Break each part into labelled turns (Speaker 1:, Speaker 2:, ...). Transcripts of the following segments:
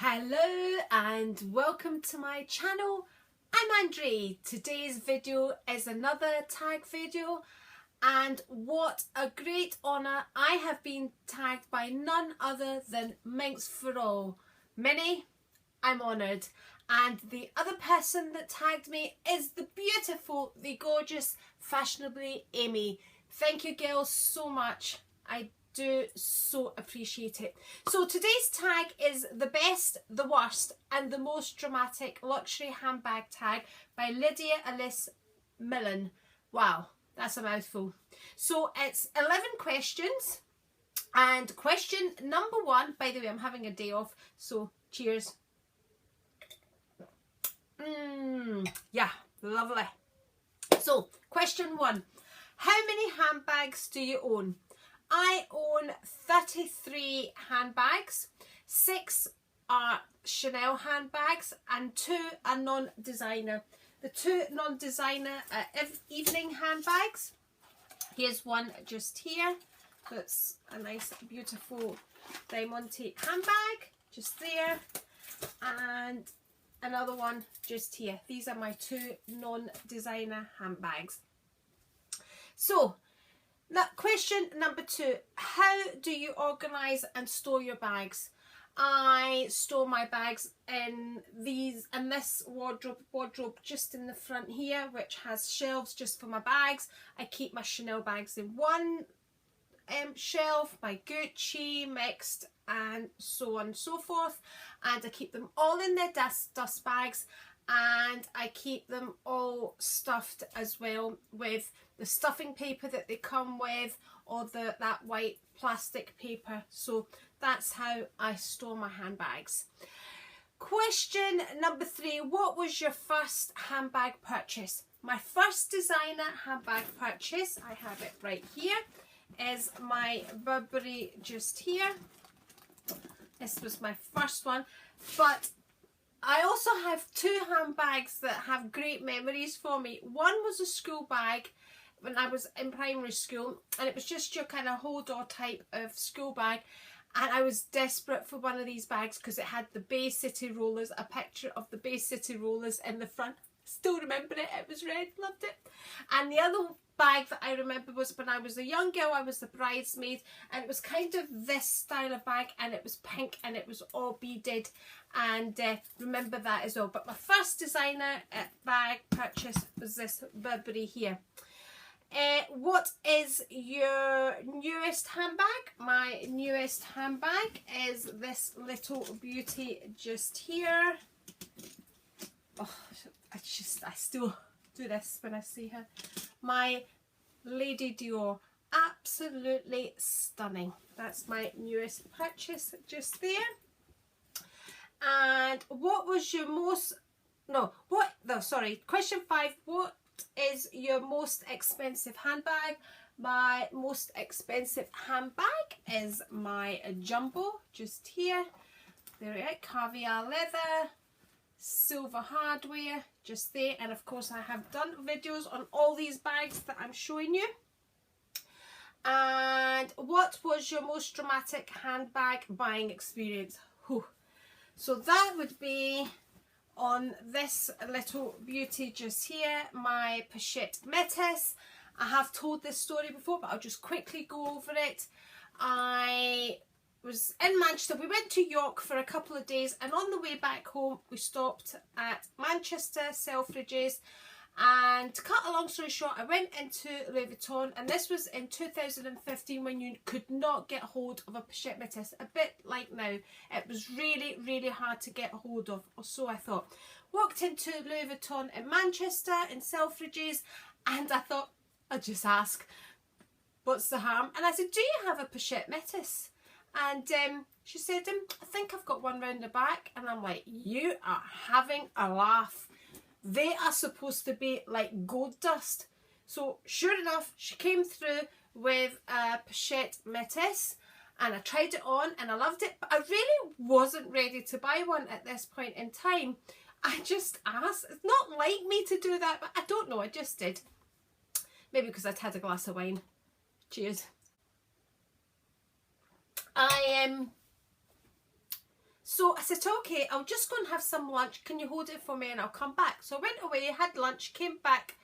Speaker 1: Hello and welcome to my channel. I'm Andri. Today's video is another tag video, and what a great honour. I have been tagged by none other than Minx for All. Minnie, I'm honoured. And the other person that tagged me is the beautiful, the gorgeous, fashionably Amy. Thank you girls so much. I do so appreciate it. So today's tag is the best, the worst and the most dramatic luxury handbag tag by Lydia Elise Millen. Wow, that's a mouthful. So it's 11 questions, and question number 1, by the way, I'm having a day off, so cheers. Yeah, lovely. So question 1, how many handbags do you own? I own 33 handbags. 6 are Chanel handbags and 2 are non-designer. The 2 non-designer evening handbags. Here's one just here. That's a nice beautiful diamante handbag just there, and another one just here. These are my 2 non-designer handbags. So now, question number 2, how do you organise and store your bags? I store my bags in this wardrobe just in the front here, which has shelves just for my bags. I keep my Chanel bags in one shelf, my Gucci mixed, and so on and so forth, and I keep them all in their dust bags, and I keep them all stuffed as well with the stuffing paper that they come with, or that white plastic paper. So that's how I store my handbags. Question number 3, what was your first handbag purchase? My first designer handbag purchase, I have it right here, is my Burberry just here. This was my first one, but I also have 2 handbags that have great memories for me. One was a school bag when I was in primary school, and it was just your kind of hold-all type of school bag, and I was desperate for one of these bags because it had the Bay City rollers, a picture of the Bay City rollers in the front. Still remember it, it was red, loved it. And the other bag that I remember was when I was a young girl, I was the bridesmaid, and it was kind of this style of bag, and it was pink and it was all beaded, and remember that as well. But my first designer bag purchase was this Burberry here. What is your newest handbag? My newest handbag is this little beauty just here. Oh, I still do this when I see her. My Lady Dior, absolutely stunning. That's my newest purchase just there. And what was your question 5, what is your most expensive handbag? My most expensive handbag is my Jumbo just here. There it is, caviar leather, silver hardware just there, and of course I have done videos on all these bags that I'm showing you. And what was your most dramatic handbag buying experience? Whew. So that would be on this little beauty just here, my Pochette Métis. I have told this story before, but I'll just quickly go over it. I was in Manchester. We went to York for a couple of days, and on the way back home we stopped at Manchester Selfridges, and to cut a long story short, I went into Louis Vuitton, and this was in 2015 when you could not get hold of a Pochette Métis, a bit like now. It was really hard to get hold of, or so I thought. Walked into Louis Vuitton in Manchester in Selfridges, and I thought, I'll just ask, what's the harm? And I said, do you have a Pochette Métis? And she said, I think I've got one round the back. And I'm like, you are having a laugh. They are supposed to be like gold dust. So sure enough, she came through with a Pochette Métis, and I tried it on and I loved it, but I really wasn't ready to buy one at this point in time. I just asked. It's not like me to do that, but I don't know, I just did. Maybe because I'd had a glass of wine. Cheers. So I said, okay, I'll just go and have some lunch. Can you hold it for me and I'll come back? So I went away, had lunch, came back,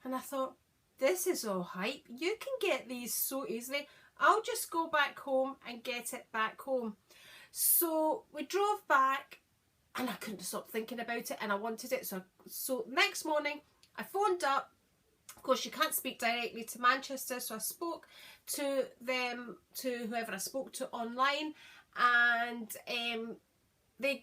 Speaker 1: and I thought, this is all hype. You can get these so easily. I'll just go back home and get it back home. So we drove back and I couldn't stop thinking about it and I wanted it. So next morning I phoned up. Of course, you can't speak directly to Manchester, so I spoke to them, to whoever I spoke to online, and they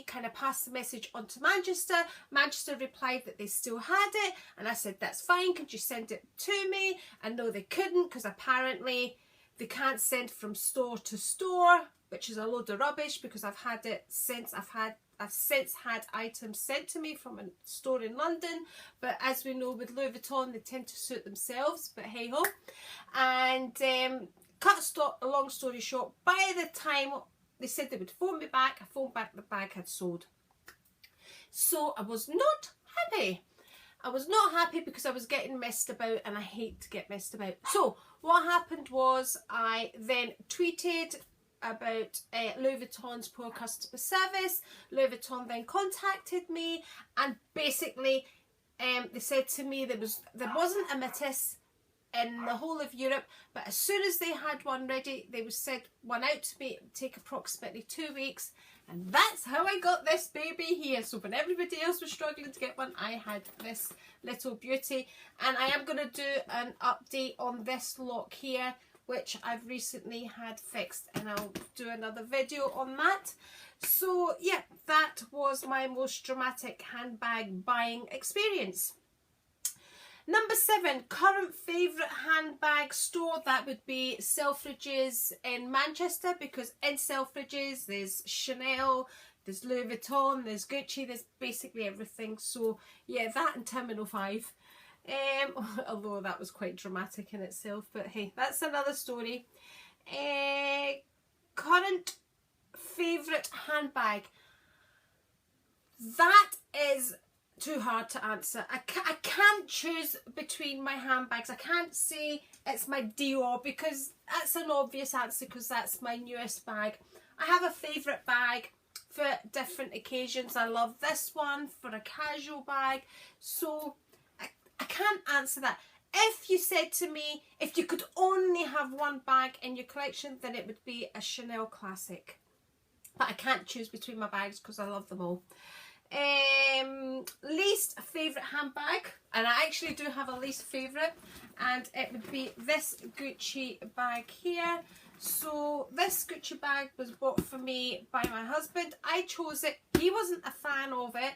Speaker 1: kind of passed the message on to Manchester. Manchester replied that they still had it, and I said, that's fine, could you send it to me? And no, they couldn't, because apparently they can't send from store to store, which is a load of rubbish, because I've had it since I've since had items sent to me from a store in London, but as we know with Louis Vuitton, they tend to suit themselves, but hey ho. And a long story short, by the time they said they would phone me back, I phoned back, the bag had sold. So I was not happy. I was not happy because I was getting messed about, and I hate to get messed about. So what happened was I then tweeted about Louis Vuitton's poor customer service. Louis Vuitton then contacted me, and basically they said to me there wasn't a Matisse in the whole of Europe, but as soon as they had one ready, they would send one out to me. It would take approximately 2 weeks, and that's how I got this baby here. So when everybody else was struggling to get one, I had this little beauty, and I am going to do an update on this lock here, which I've recently had fixed, and I'll do another video on that. So yeah, that was my most dramatic handbag buying experience. Number 7, current favourite handbag store. That would be Selfridges in Manchester, because in Selfridges there's Chanel, there's Louis Vuitton, there's Gucci, there's basically everything. So yeah, that and Terminal 5. Although that was quite dramatic in itself, but hey, that's another story. Current favourite handbag. That is too hard to answer. I can't choose between my handbags. I can't say it's my Dior, because that's an obvious answer, because that's my newest bag. I have a favourite bag for different occasions. I love this one for a casual bag, so I can't answer that. If you said to me, if you could only have one bag in your collection, then it would be a Chanel classic. But I can't choose between my bags because I love them all. Least favourite handbag, and I actually do have a least favourite, and it would be this Gucci bag here. So this Gucci bag was bought for me by my husband. I chose it. He wasn't a fan of it,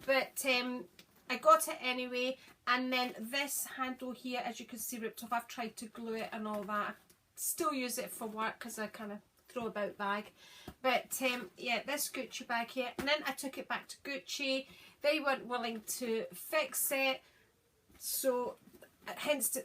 Speaker 1: but I got it anyway. And then this handle here, as you can see, ripped off. I've tried to glue it and all that. I still use it for work because I kind of throw about bag. But yeah, this Gucci bag here. And then I took it back to Gucci. They weren't willing to fix it. So hence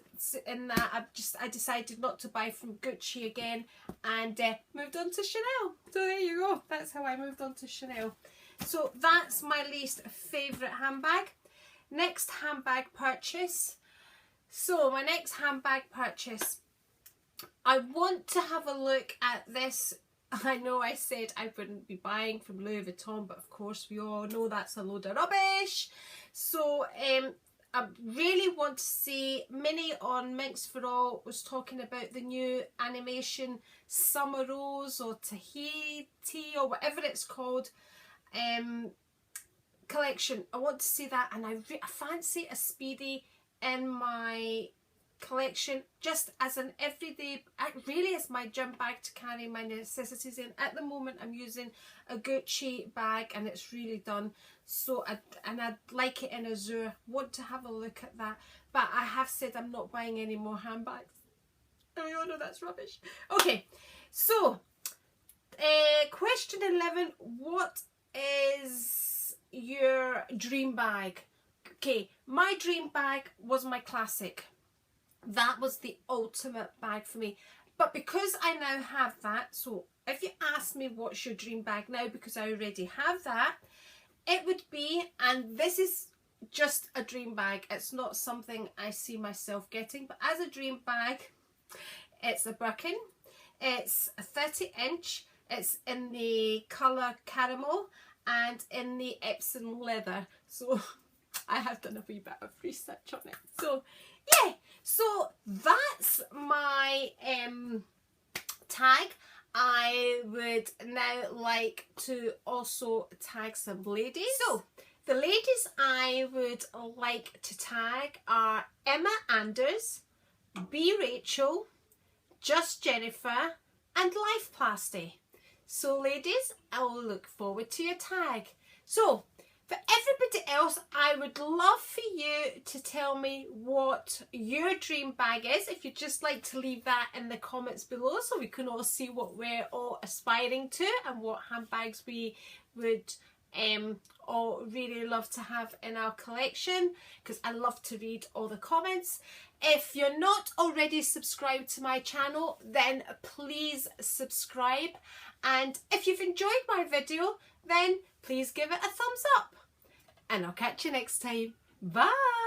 Speaker 1: in that I decided not to buy from Gucci again, and moved on to Chanel. So there you go. That's how I moved on to Chanel. So that's my least favourite handbag. Next handbag purchase. So my next handbag purchase, I want to have a look at this. I know I said I wouldn't be buying from Louis Vuitton, but of course we all know that's a load of rubbish. So I really want to see, Minnie on Minx for All was talking about the new animation Summer Rose or Tahiti or whatever it's called collection. I want to see that, and I fancy a Speedy in my collection just as an everyday, really as my gym bag to carry my necessities in. At the moment I'm using a Gucci bag and it's really done, so I'd like it in azure. Want to have a look at that, but I have said I'm not buying any more handbags. Oh no, that's rubbish. Okay, so question 11, what is your dream bag? Okay, my dream bag was my classic. That was the ultimate bag for me. But because I now have that, so if you ask me what's your dream bag now, because I already have that, it would be, and this is just a dream bag, it's not something I see myself getting, but as a dream bag, it's a Birkin. It's a 30-inch. It's in the colour caramel and in the Epsom leather. So I have done a wee bit of research on it. So yeah, so that's my tag. I would now like to also tag some ladies. So the ladies I would like to tag are Emma Anders, B Rachel, Just Jennifer and Life Plasty. So ladies, I'll look forward to your tag. So for everybody else, I would love for you to tell me what your dream bag is. If you'd just like to leave that in the comments below so we can all see what we're all aspiring to and what handbags we would all really love to have in our collection, because I love to read all the comments. If you're not already subscribed to my channel, then please subscribe. And if you've enjoyed my video, then please give it a thumbs up. And I'll catch you next time. Bye!